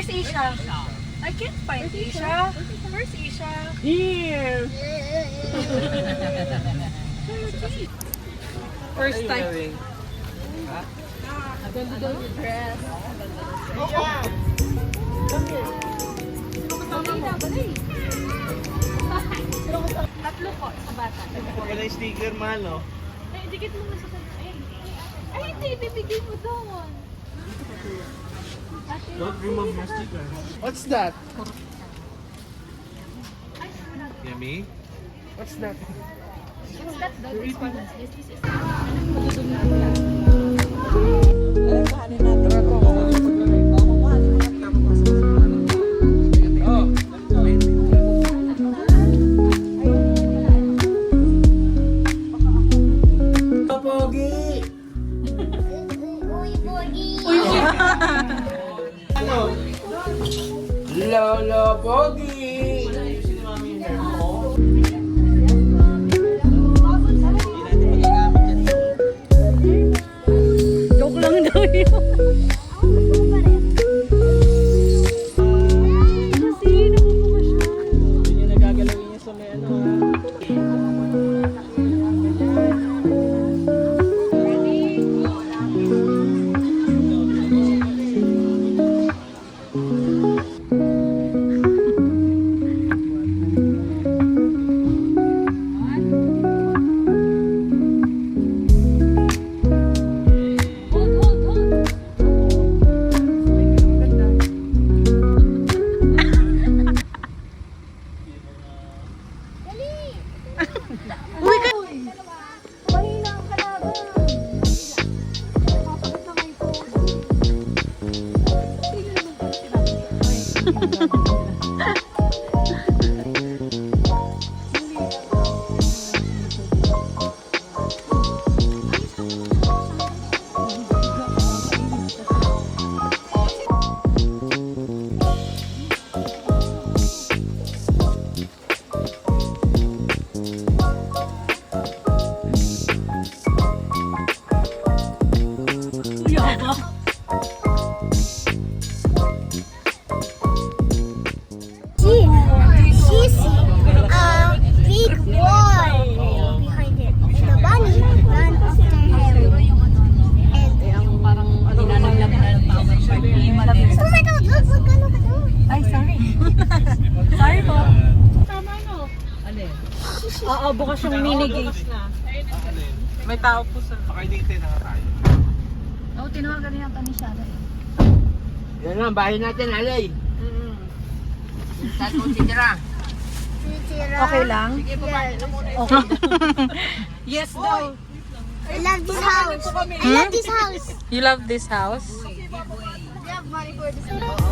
Where's Isha? I can't find Isha. Where's Isha? Here! First time. Ganda daw yung dress. Tatlo po sa bata. Wala yung sticker, mahal, no? Ay, dikit mo na sa kanya. Ay, hindi. Bibigay mo doon. Don't remove your sticker. What's that? Yummy? What's that? What's that though? This one. This is. Pogi! Uy, Pogi! Ano? Lolo Pogi! Ayusin ni Mami yung hair mo. Joke lang daw yun. Yun yung nagagalawin niya sa may ano ha. She sees a big wall behind it. The bunny ran after him. And Parang ninanag natin na ng tawag. oh my God! Look! Look! Look! Ay, sorry. Sorry po. Tama no? Ano eh? Oo, bukas yung mini gate. May tao po sa... Pakaitin na tayo. Oo, tinawagan niya ka ni Shara. Yan lang, bahay natin, alay. Saan mo titira? Okay lang? Okay. Yes daw! I love this house. I love this house. You love this house? We have money for this house.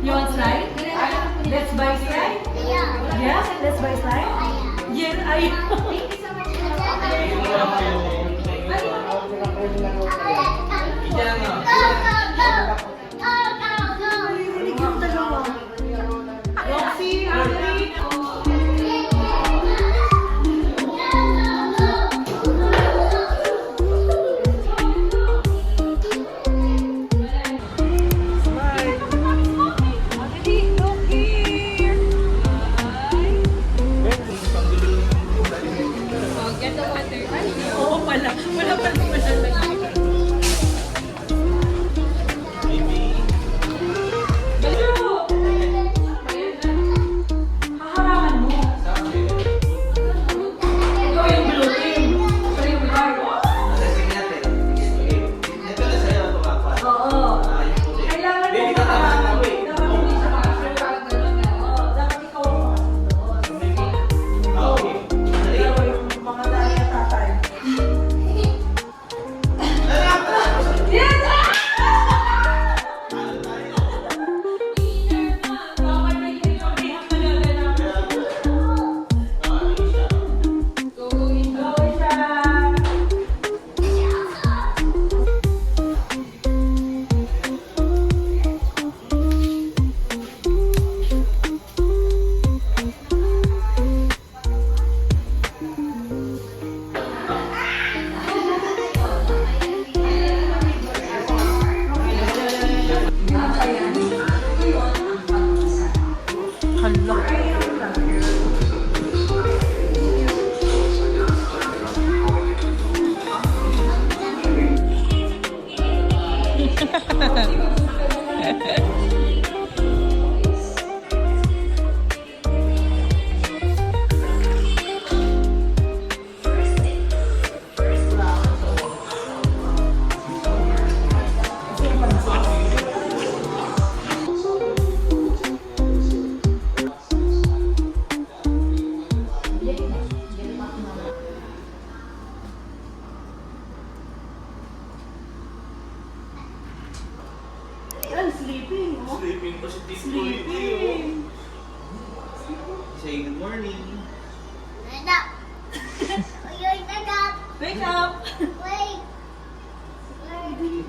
You want slide? Let's buy slide? Yeah. Yes, let's buy slide? Yes, ay. Oo pala. Wala pa naman lagi. Haharangan mo. Ikaw yung blue team. Siya yung white. Oo. Kailangan mo makaharangan. Dapat hindi siya makasal. Oo, dapat ikaw ang makasal. Ikaw yung mga tatay. sleeping, oh. Sleeping pa si Tito. Sleeping. Say good morning. Nada. Uy, nada. Wake up! Wait.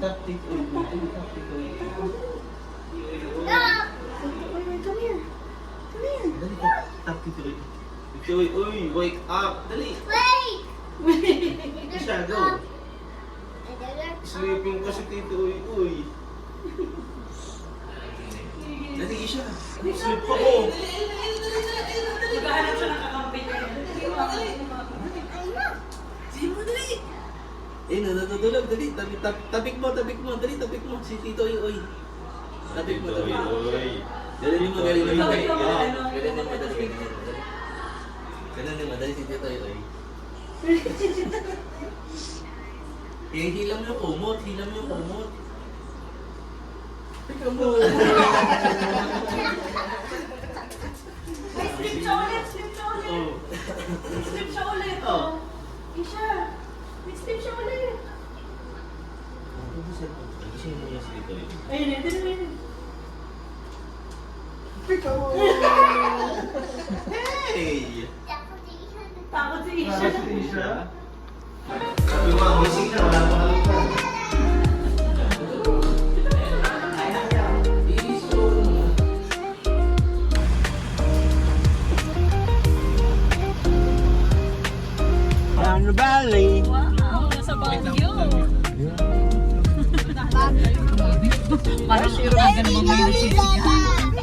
Tap Tito. Tap Tito. Stop. Wait, come here. Come here. Dali tap Tito. Tito, uy, wake up. Dali. Wait. Siya, go. Sleeping pa si Tito. Uy. Dali siya. Sleep pa ko. Maghahanap siya ng kakampi niya. Eh, natutulog. Dali. Tabik mo. Dali, tabik mo. Si Tito, uy. Tabik mo. Galing mo. Galing mo. Dali si Tito, uy. Hilam yung kumot. Teka mo. May sleep siya ulit. Oh. Sleep siya ulit. Oh. Isha. May sleep siya ulit. Gising mo niya si Tito, uy. Ayun, ayun. Hey! Takot si Isha. Isha? Sabi mo, gising na. Wala pa kalungkan. Down the valley. Wow, nasa Baguio. Parang sure na ganun mga may nagsisigahan.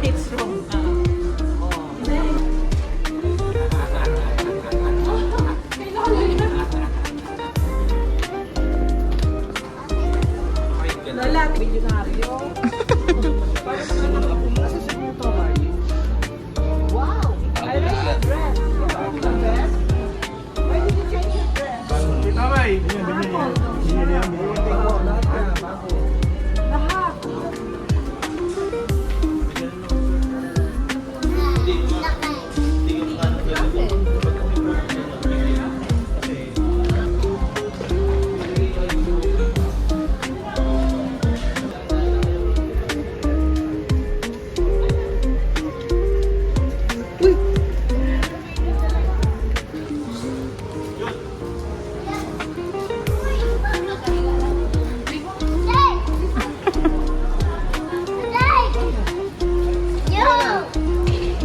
It's wrong. Lola, bilyonaryo. Wow! I like your dress. You like the dress? Why did you change your dress? Lahat.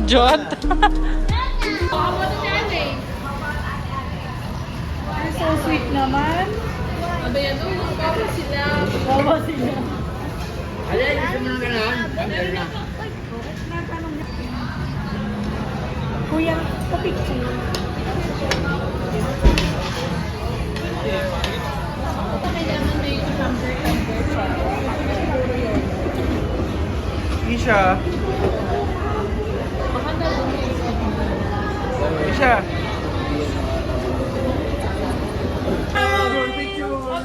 Jot. So sweet naman. Baba sila. Kuya, pa-picture. Isha. Isha.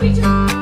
Picture.